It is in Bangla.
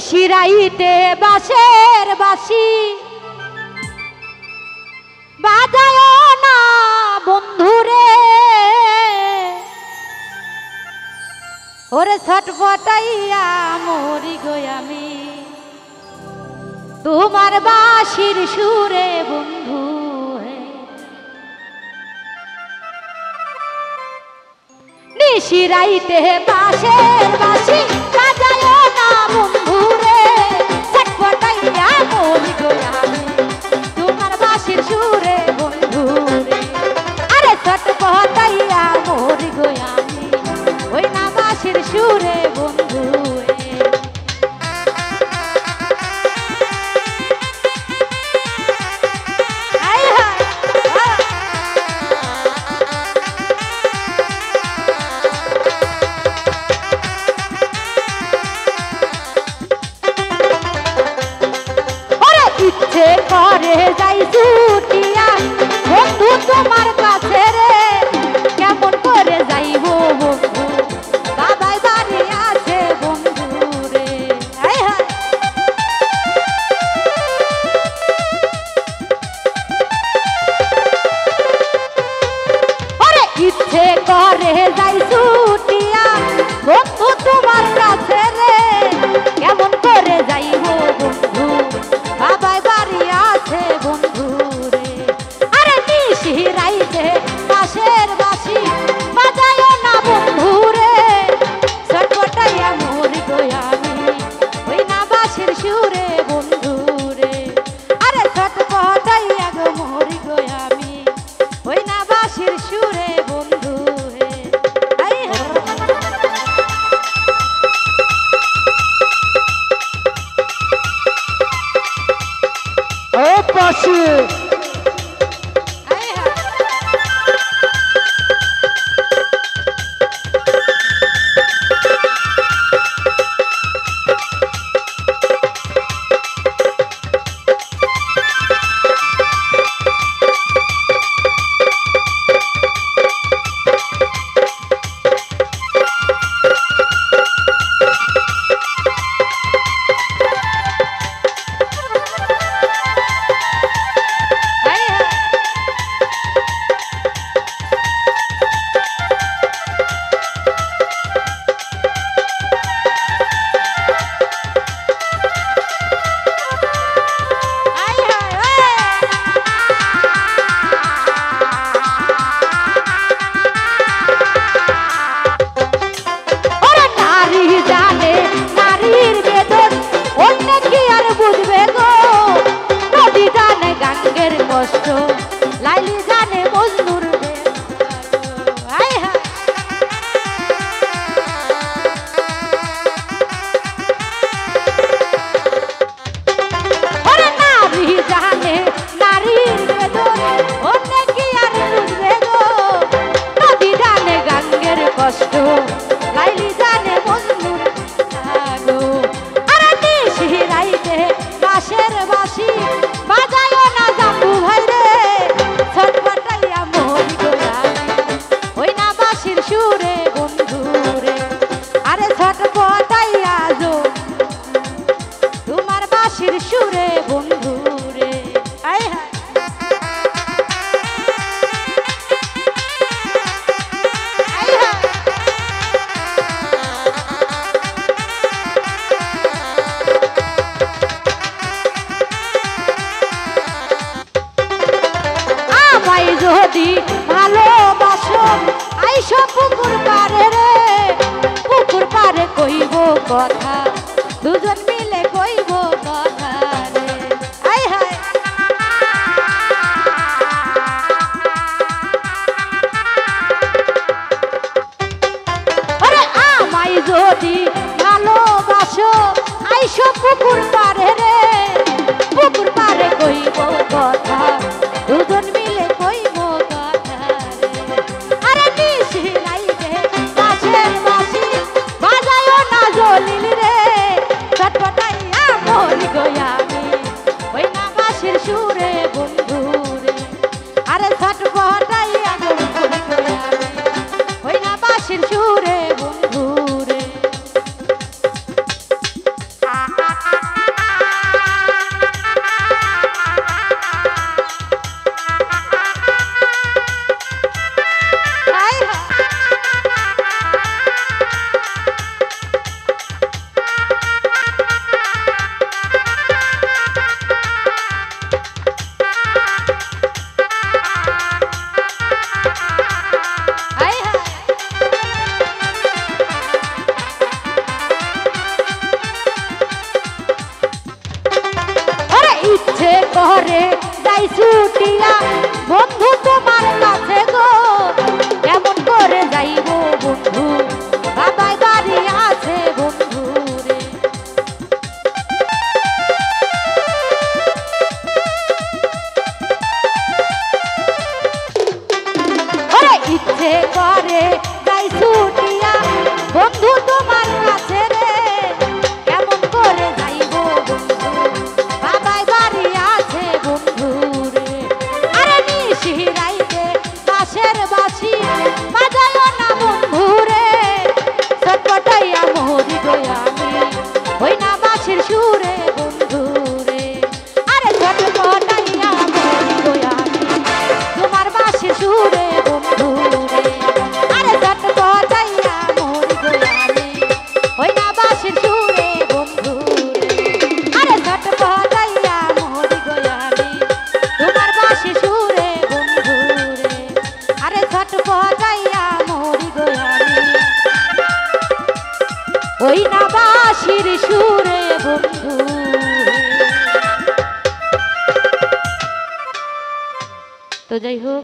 নিশিরাইতে বাঁশের বাঁশি বাজায় না বন্ধুরে, ওরে ছটফটাইয়া মরি গো আমি তোমার বাঁশির সুরে বন্ধু। নিশিরাইতে বাঁশের বাঁশি বাজায় না বন্ধুরে, ছটফটাইয়া মরি গো আমি তোমার বাঁশির সুরে বন্ধুরে। আরে ছটফটাইয়া মরি গো আমি ওই না বাঁশির সুরে বন্ধু। ইচ্ছে করে যাই ছুটিয়া বন্ধু তোমার কাছে রে, কেমন করে যাইব বন্ধু বাবাই বাড়ি আছে বন্ধু রে। ইচ্ছে করে যাই ছুটিয়া বন্ধু তোমার কাছে রে, কেমন করে যাইব বন্ধু বাবাই বাড়ি আছে বন্ধু রে। আরে নিশিরাইতে বাঁশের বাঁশি বাজায় না বন্ধু রে, ছটফটাইয়া মরি গো আমি ওই না বাঁশির সুরে বন্ধু রে। আরে ছটফটাইয়া গো মরি গো আমি ওই না বাঁশির সুরে বন্ধু রে। ও পাশে কষ্ট লাইলি জানে মজনুর নারী জানে নারীর বেদন অন্য কি আর বুঝবে গো, নদী জানে গাঙ্গের কষ্ট লাইলি জানে মজনুর গো। আরে নিশিরাইতে বাঁশের বাঁশি বাজায় না জাম্বু ভাই রে, ছটফটাইয়া মরি গো আমি ওই না বাঁশির সুরে বন্ধু রে। আরে ছটফটাইয়া যো তোমার বাঁশির সুরে বন্ধু রে। যদি ভালোবাসো আইসো পুকুর পারে রে, পুকুর পারে কইব কথা দুজন মিলে কইব কথা রে। আয় হায় আরে আমায় যদি ভালোবাসো আইসো পুকুর পারে রে, পুকুর পারে কইব কথা দুজন মিলে কইব কথা রে। আরে নিশিরাইতে বাঁশের বাঁশি বাজায় না জলিল রে, ছটফট ইচ্ছে করে যাই ছুটিয়া বন্ধু তোমার কাছে রে কেমন করে যাইবো বন্ধু বাবাই বাড়ি আছে বন্ধু রে আরে নিশিরাইতে বাঁশের বাঁশি বাজায় না বন্ধু রে ছটপটাইয়া মরি গো আমি ওই না বাঁশির সুরে বন্ধু রে আরে ছটপটাইয়া মরি গো আমি তোমার বাঁশির সুরে বন্ধু রে আরে ছটপটাইয়া মরি গো আমি ওই না বাঁশির সুরে বন্ধু রে আরে ছটপটাইয়া মরি গো আমি তোমার বাঁশির সুরে বন্ধু রে আরে ছটপটাইয়া মরি গো আমি ওই না বাঁশির সুরে বন্ধু তো যাই হোক